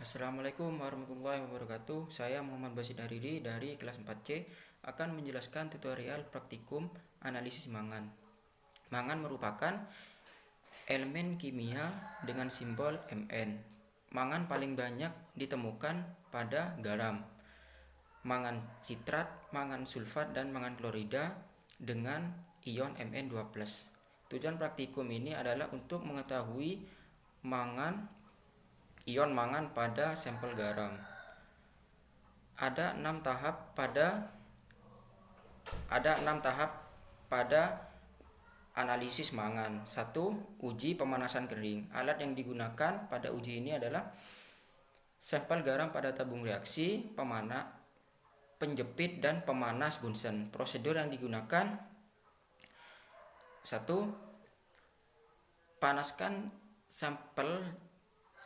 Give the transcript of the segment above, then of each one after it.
Assalamualaikum warahmatullahi wabarakatuh. Saya Muhammad Basid Hariri dari kelas 4C akan menjelaskan tutorial praktikum analisis mangan. Mangan merupakan elemen kimia dengan simbol Mn. Mangan paling banyak ditemukan pada garam, mangan sitrat, mangan sulfat, dan mangan klorida dengan ion Mn2+. Tujuan praktikum ini adalah untuk mengetahui ion mangan pada sampel garam. Ada 6 tahap pada analisis mangan. 1. Uji pemanasan kering. Alat yang digunakan pada uji ini adalah sampel garam pada tabung reaksi, penjepit, dan pemanas Bunsen. Prosedur yang digunakan: 1. Panaskan sampel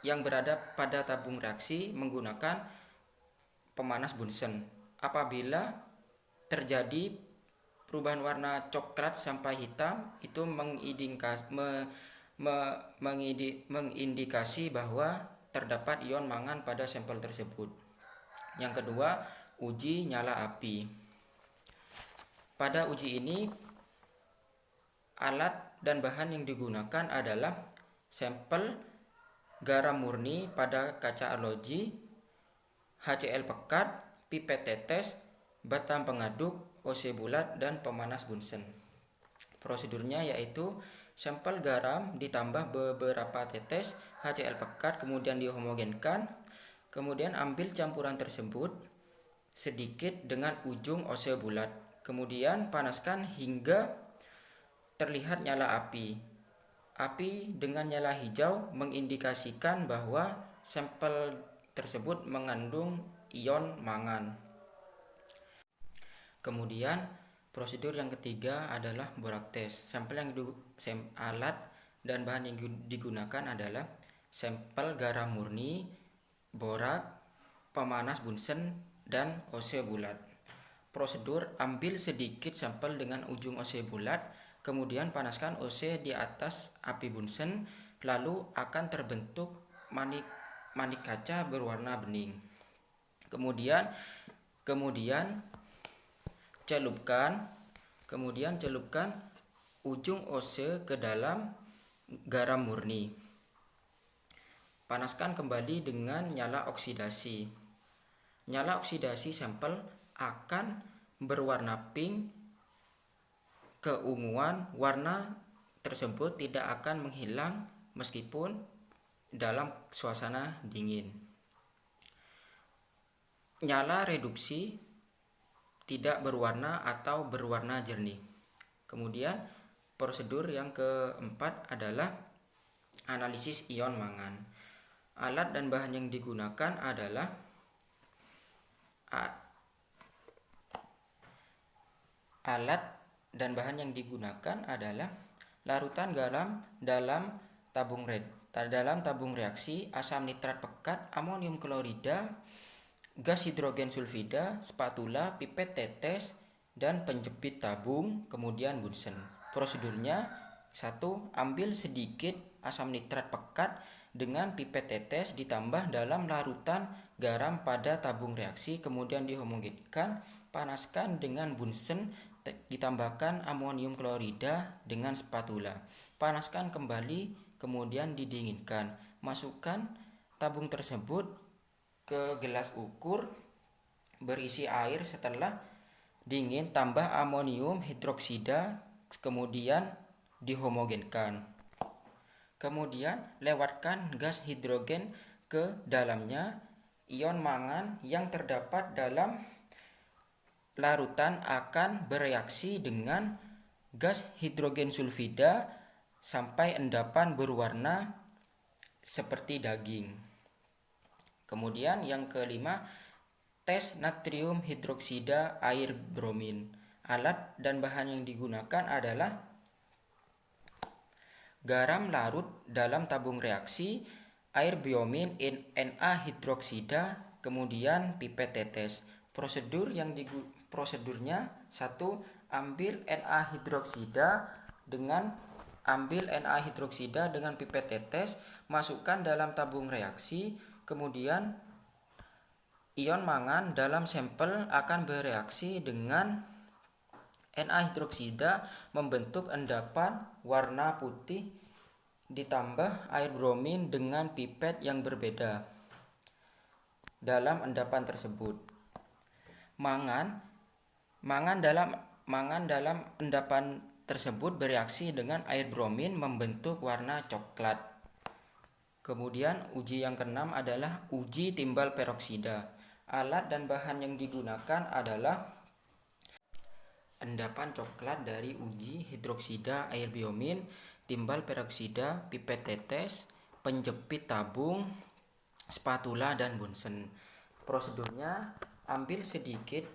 yang berada pada tabung reaksi menggunakan pemanas Bunsen. Apabila terjadi perubahan warna coklat sampai hitam, itu mengindikasi bahwa terdapat ion mangan pada sampel tersebut. Yang kedua, uji nyala api. Pada uji ini, alat dan bahan yang digunakan adalah sampel garam murni pada kaca arloji, HCl pekat, pipet tetes, batang pengaduk, OC bulat, dan pemanas Bunsen. Prosedurnya yaitu sampel garam ditambah beberapa tetes HCl pekat, kemudian dihomogenkan, kemudian ambil campuran tersebut sedikit dengan ujung OC bulat, kemudian panaskan hingga terlihat nyala api. Api dengan nyala hijau mengindikasikan bahwa sampel tersebut mengandung ion mangan. Kemudian prosedur yang ketiga adalah borak tes. Alat dan bahan yang digunakan adalah sampel garam murni, borak, pemanas Bunsen, dan OC bulat. Prosedur: ambil sedikit sampel dengan ujung OC bulat, kemudian panaskan OC di atas api Bunsen, lalu akan terbentuk manik kaca berwarna bening. Kemudian celupkan ujung OC ke dalam garam murni. Panaskan kembali dengan nyala oksidasi. Nyala oksidasi sampel akan berwarna pink keunguan. Warna tersebut tidak akan menghilang meskipun dalam suasana dingin. Nyala reduksi tidak berwarna atau berwarna jernih. Kemudian prosedur yang keempat adalah analisis ion mangan. Alat dan bahan yang digunakan adalah larutan garam dalam tabung reaksi, asam nitrat pekat, amonium klorida, gas hidrogen sulfida, spatula, pipet tetes, dan penjepit tabung, kemudian Bunsen. Prosedurnya: 1. Ambil sedikit asam nitrat pekat dengan pipet tetes ditambah dalam larutan garam pada tabung reaksi, kemudian dihomogenkan. Panaskan dengan Bunsen, ditambahkan amonium klorida dengan spatula. Panaskan kembali, kemudian didinginkan. Masukkan tabung tersebut ke gelas ukur berisi air. Setelah dingin, tambah amonium hidroksida, kemudian dihomogenkan. Kemudian lewatkan gas hidrogen ke dalamnya. Ion mangan yang terdapat dalam larutan akan bereaksi dengan gas hidrogen sulfida sampai endapan berwarna seperti daging. Kemudian yang kelima, tes natrium hidroksida air bromin. Alat dan bahan yang digunakan adalah garam larut dalam tabung reaksi, air biomin Na hidroksida, kemudian pipet tetes. Prosedurnya: 1. Ambil Na hidroksida dengan pipet tetes, masukkan dalam tabung reaksi, Kemudian ion mangan dalam sampel akan bereaksi dengan Na hidroksida membentuk endapan warna putih ditambah air bromin dengan pipet yang berbeda dalam endapan tersebut. Mangan dalam endapan tersebut bereaksi dengan air bromin membentuk warna coklat. Kemudian uji yang keenam adalah uji timbal peroksida. Alat dan bahan yang digunakan adalah endapan coklat dari uji hidroksida air biomin, timbal peroksida, pipet tetes, penjepit tabung, spatula, dan bunsen. Prosedurnya, ambil sedikit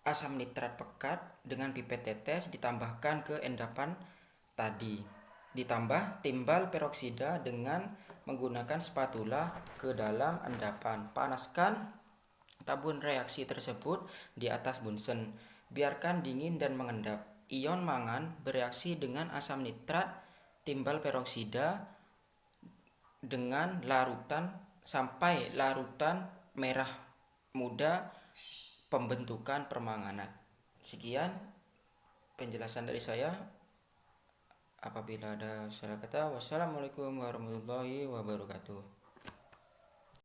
asam nitrat pekat dengan pipet tetes ditambahkan ke endapan tadi. Ditambah timbal peroksida dengan menggunakan spatula ke dalam endapan. Panaskan tabung reaksi tersebut di atas bunsen. Biarkan dingin dan mengendap. Ion mangan bereaksi dengan asam nitrat timbal peroksida dengan larutan sampai larutan merah muda pembentukan permanganan. Sekian penjelasan dari saya. Apabila ada salah kata, wassalamualaikum warahmatullahi wabarakatuh.